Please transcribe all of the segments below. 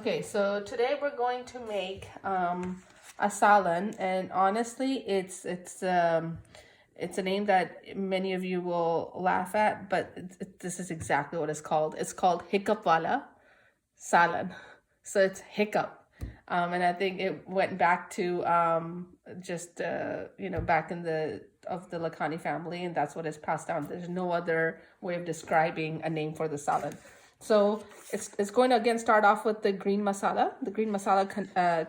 Okay, so today we're going to make a salan, and honestly, it's a name that many of you will laugh at, but this is exactly what it's called. It's called Hiccup wala salan. So it's Hiccup. And I think it went back to back in the Lakhany family, and that's what is passed down. There's no other way of describing a name for the salan. So it's going to again start off with the green masala. The green masala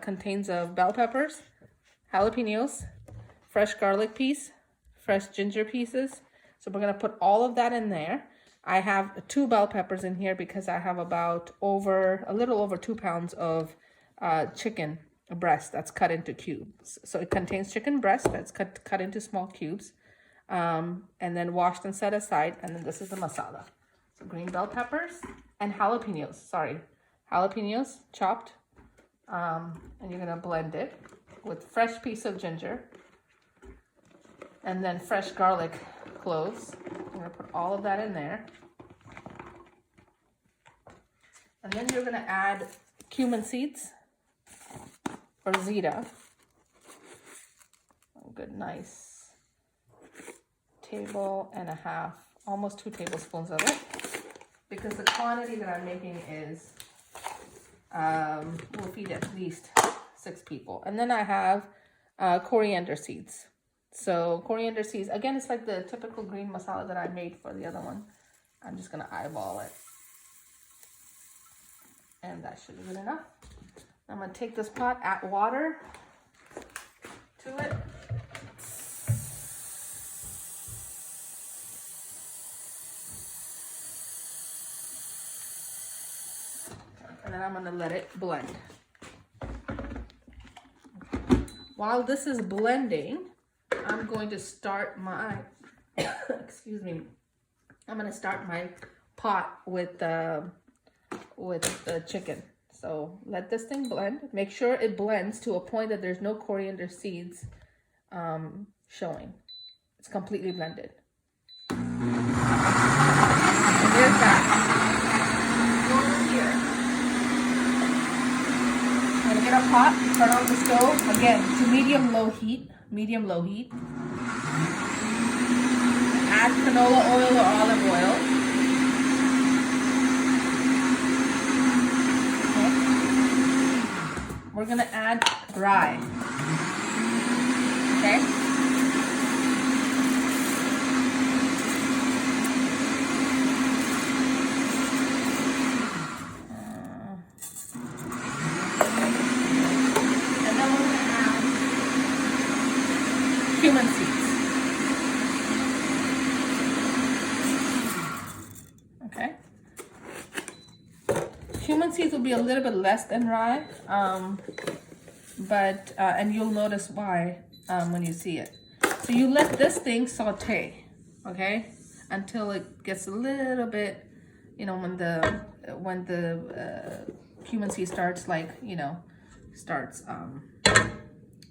contains of bell peppers, jalapenos, fresh garlic piece, fresh ginger pieces. So we're going to put all of that in there. I have 2 bell peppers in here because I have a little over 2 pounds of chicken breast that's cut into cubes. So it contains chicken breast that's cut into small cubes, and then washed and set aside. And then this is the masala. So green bell peppers and jalapenos. Jalapenos chopped. And you're gonna blend it with fresh piece of ginger, and then fresh garlic cloves. I'm gonna put all of that in there. And then you're gonna add cumin seeds or zeta. A good nice 1.5 tablespoons, almost 2 tablespoons of it, because the quantity that I'm making is will feed at least 6 people. And then I have coriander seeds. So coriander seeds, again, it's like the typical green masala that I made for the other one. I'm just gonna eyeball it, and that should be good enough. I'm gonna take this pot, add water to it. And then I'm gonna let it blend. While this is blending, I'm going to start my, excuse me, I'm gonna start my pot with the chicken. So let this thing blend. Make sure it blends to a point that there's no coriander seeds showing. It's completely blended. And there's that. Go over here. I'm gonna get a pot, turn on the stove again to medium-low heat. Add canola oil or olive oil. We're gonna add rye. Okay. And then we're gonna add cumin seeds. Okay. Cumin seeds will be a little bit less than rye, and you'll notice why when you see it. So you let this thing saute, okay, until it gets a little bit, when the cumin seed starts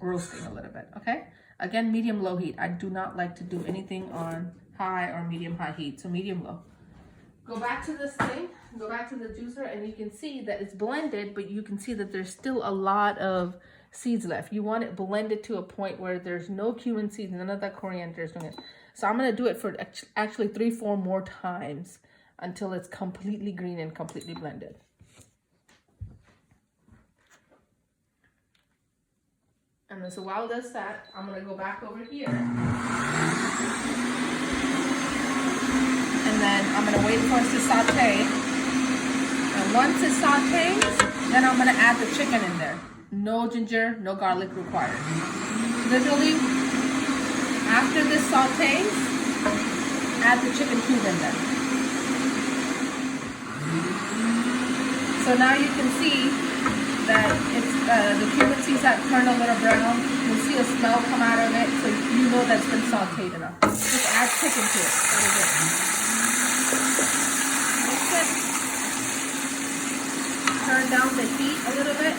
roasting a little bit, okay. Again, medium-low heat. I do not like to do anything on high or medium-high heat, so medium-low. Go back to this thing, go back to the juicer, and you can see that it's blended, but you can see that there's still a lot of seeds left. You want it blended to a point where there's no cumin seeds, none of that coriander is doing it. So I'm going to do it for actually 3-4 more times until it's completely green and completely blended. And then so while this that, I'm going to go back over here. And then I'm going to wait for it to saute. And once it sautés, then I'm going to add the chicken in there. No ginger, no garlic required. Literally, after this sautés, add the chicken cube in there. So now you can see that it's the cumin seeds have turned a little brown. You'll see a smell come out of it, so you know that's been sauteed enough. Just add chicken to it. That is it. Mix it. Turn down the heat a little bit.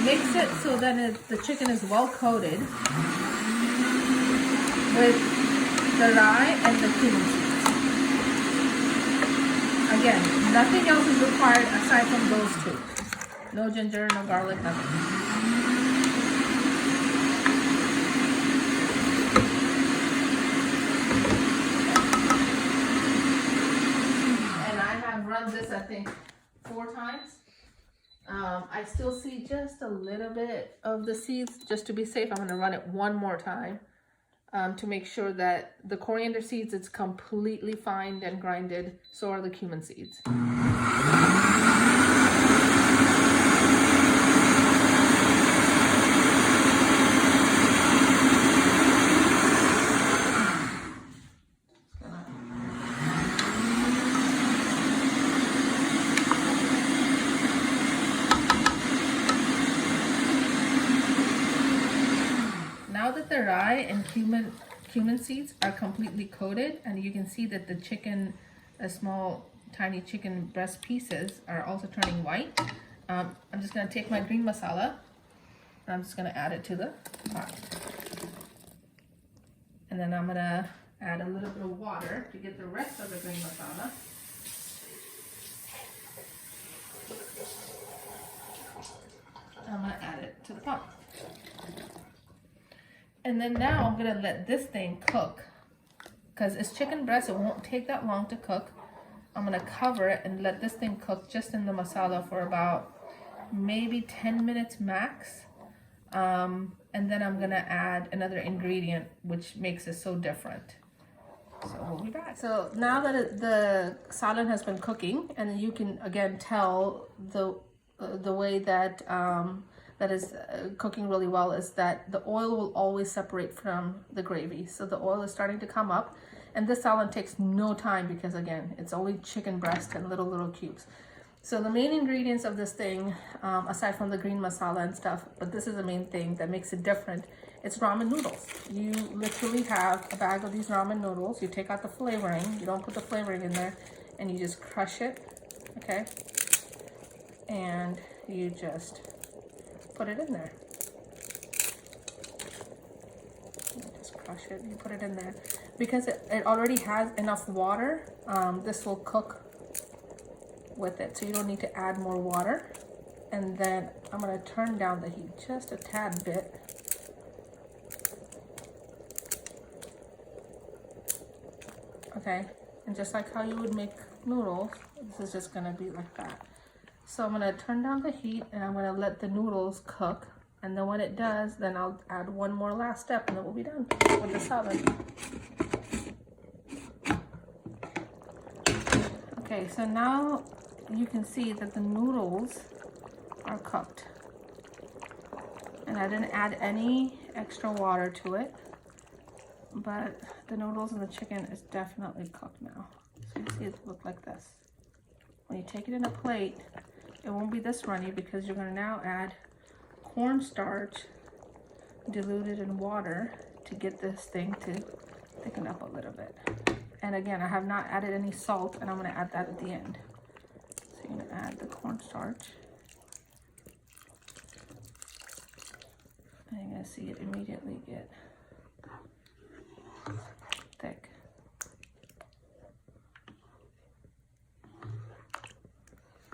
Mix it so that the chicken is well coated with the rye and the cumin seeds. Again, nothing else is required aside from those two. No ginger, no garlic, nothing. And I have run this, I think, 4 times. I still see just a little bit of the seeds. Just to be safe, I'm going to run it one more time to make sure that the coriander seeds, it's completely fined and grinded. So are the cumin seeds. Now that the rye and cumin seeds are completely coated, and you can see that the chicken, the small tiny chicken breast pieces are also turning white, I'm just going to take my green masala and I'm just going to add it to the pot. And then I'm going to add a little bit of water to get the rest of the green masala. I'm going to add it to the pot. And then now I'm gonna let this thing cook. Because it's chicken breast, it won't take that long to cook. I'm gonna cover it and let this thing cook just in the masala for about maybe 10 minutes max. And then I'm gonna add another ingredient which makes it so different. So we'll be back. So now that the salan has been cooking, and you can again tell the way that that is cooking really well is that the oil will always separate from the gravy. So the oil is starting to come up, and this salan takes no time because again, it's only chicken breast and little cubes. So the main ingredients of this thing, aside from the green masala and stuff, but this is the main thing that makes it different, it's ramen noodles. You literally have a bag of these ramen noodles, you take out the flavoring, you don't put the flavoring in there, and you just crush it, okay? And you just put it in there. You just crush it, you put it in there. Because it already has enough water, this will cook with it, so you don't need to add more water. And then I'm going to turn down the heat just a tad bit. Okay, and just like how you would make noodles, this is just going to be like that. So I'm going to turn down the heat and I'm going to let the noodles cook, and then when it does, then I'll add one more last step and then we'll be done with the salad. Okay, so now you can see that the noodles are cooked, and I didn't add any extra water to it, but the noodles and the chicken is definitely cooked now. So you see it look like this. When you take it in a plate, it won't be this runny because you're going to now add cornstarch diluted in water to get this thing to thicken up a little bit. And again, I have not added any salt, and I'm going to add that at the end. So you're going to add the cornstarch. And you're going to see it immediately get thick.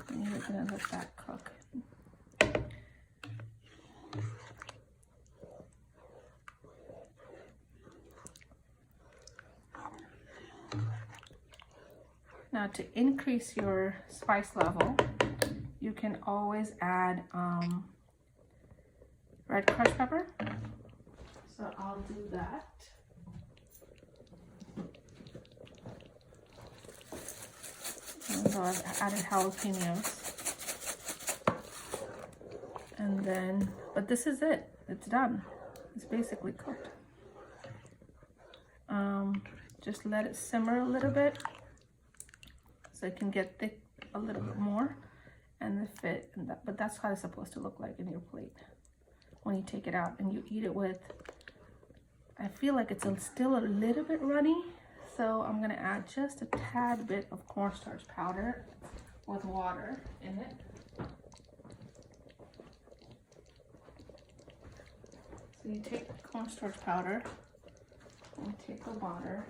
And you're going to let that cook. Now, to increase your spice level, you can always add red crushed pepper. So I'll do that. And so I've added jalapenos. And then, but this is it. It's done. It's basically cooked. Just let it simmer a little bit, so it can get thick a little bit more and the fit, and that, but that's how it's supposed to look like in your plate when you take it out and you eat it with. I feel like it's still a little bit runny, so I'm gonna add just a tad bit of cornstarch powder with water in it. So you take the cornstarch powder and you take the water.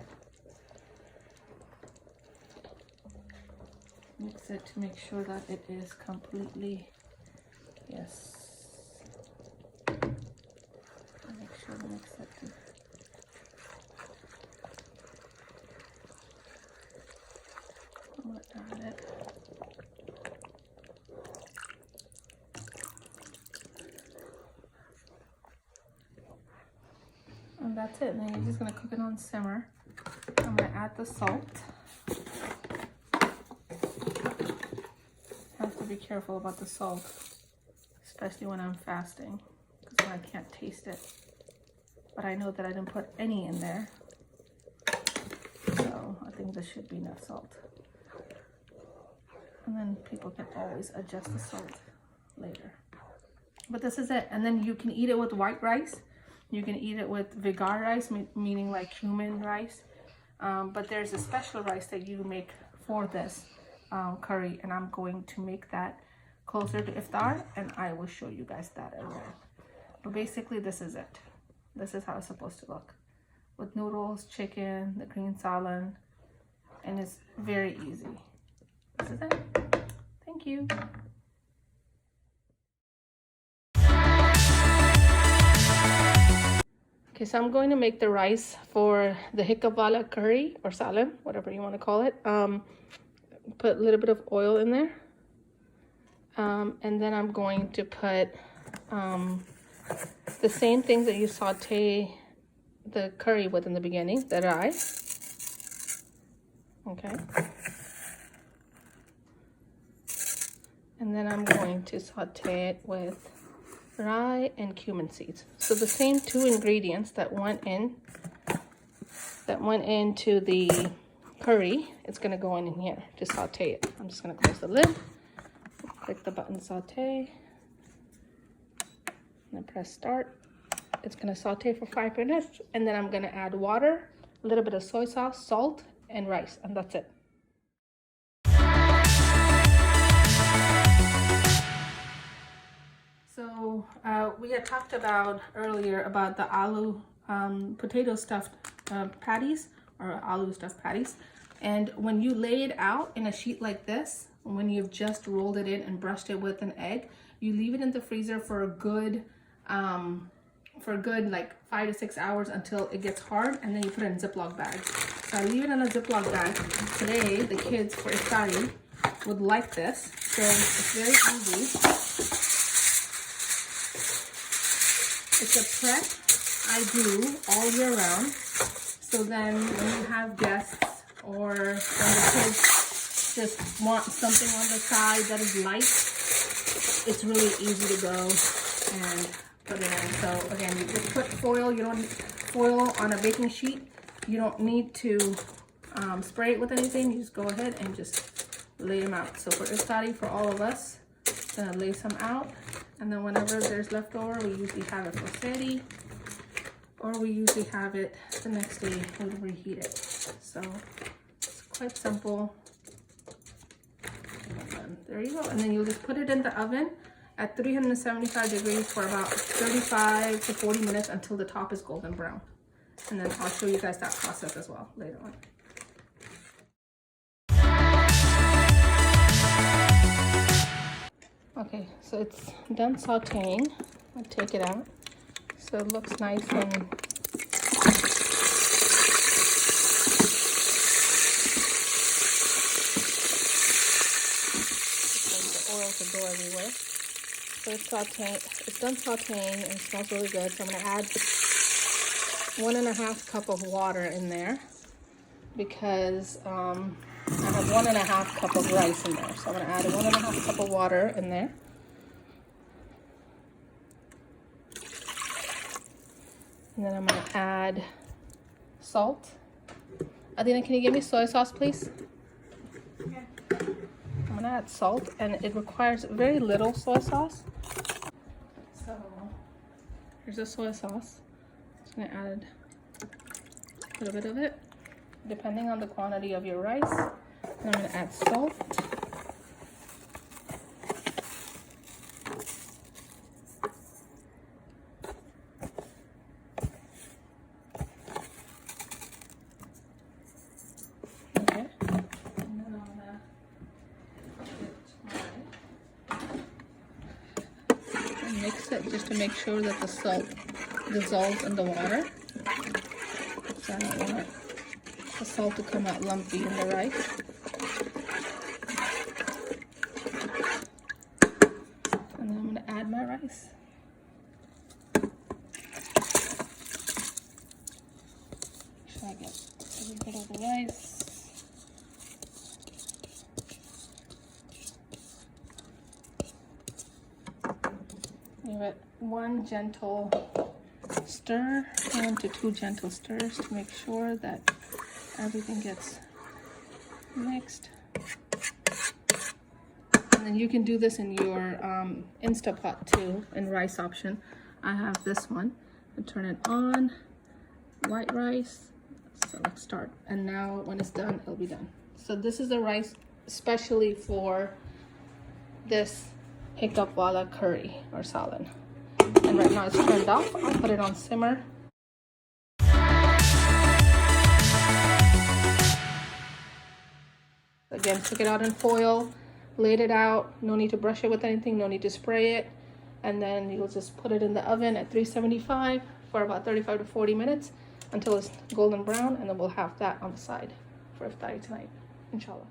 Mix it to make sure that it is completely, yes. Make sure to mix it. I'm gonna add it. And that's it. Now you're just gonna cook it on simmer. I'm gonna add the salt. Have to be careful about the salt, especially when I'm fasting, because then I can't taste it. But I know that I didn't put any in there, so I think this should be enough salt. And then people can always adjust the salt later. But this is it. And then you can eat it with white rice. You can eat it with vigar rice, meaning like cumin rice. But there's a special rice that you make for this curry, and I'm going to make that closer to iftar, and I will show you guys that as well. But basically, this is it. This is how it's supposed to look, with noodles, chicken, the green salan, and it's very easy. This is it. Thank you. Okay, so I'm going to make the rice for the Hiccup curry or salan, whatever you want to call it. Put a little bit of oil in there. And then I'm going to put the same things that you saute the curry with in the beginning, the rice. Okay. And then I'm going to saute it with rye and cumin seeds. So the same two ingredients that went into the curry, it's gonna go in here to saute it. I'm just gonna close the lid, click the button saute, and then press start. It's gonna saute for 5 minutes, and then I'm gonna add water, a little bit of soy sauce, salt, and rice, and that's it. So we had talked about earlier about the aloo potato stuffed patties, or aloo stuffed patties. And when you lay it out in a sheet like this, when you've just rolled it in and brushed it with an egg, you leave it in the freezer for a good like 5 to 6 hours until it gets hard, and then you put it in Ziploc bags. So I leave it in a Ziploc bag. Today, the kids for iftari would like this, so it's very easy. It's a prep I do all year round. So then when you have guests or when the kids just want something on the side that is light, it's really easy to go and put it in. So again, you just put foil. You don't need foil on a baking sheet. You don't need to spray it with anything. You just go ahead and just lay them out. So for iftari, for all of us, gonna lay some out. And then whenever there's leftover, we usually have it for sehri, or we usually have it the next day when we reheat it. So it's quite simple. And there you go. And then you'll just put it in the oven at 375 degrees for about 35 to 40 minutes until the top is golden brown. And then I'll show you guys that process as well later on. Okay, so it's done sauteing. I'll take it out. So it looks nice and the oil to go everywhere. So it's sauteing. It's done sauteing and it smells really good. So I'm gonna add 1.5 cup of water in there because I have 1.5 cup of rice in there. So I'm gonna add 1.5 cup of water in there. And then I'm gonna add salt. Adina, can you give me soy sauce, please? Okay. I'm gonna add salt, and it requires very little soy sauce. So here's the soy sauce. Just gonna add a little bit of it, depending on the quantity of your rice. And I'm gonna add salt. just to make sure that the salt dissolves in the water. So I don't want the salt to come out lumpy in the rice. And then I'm going to add my rice. Make sure I get every bit of the rice. Give it one gentle stir, 1 to 2 gentle stirs to make sure that everything gets mixed. And then you can do this in your Instapot too, in rice option. I have this one. And turn it on, white rice. So let's start. And now when it's done, it'll be done. So this is the rice especially for this Hiccup wala curry or salan. And right now it's turned off. I'll put it on simmer. Again, took it out in foil, laid it out. No need to brush it with anything, no need to spray it. And then you'll just put it in the oven at 375 for about 35 to 40 minutes until it's golden brown, and then we'll have that on the side for IFTAR tonight, inshallah.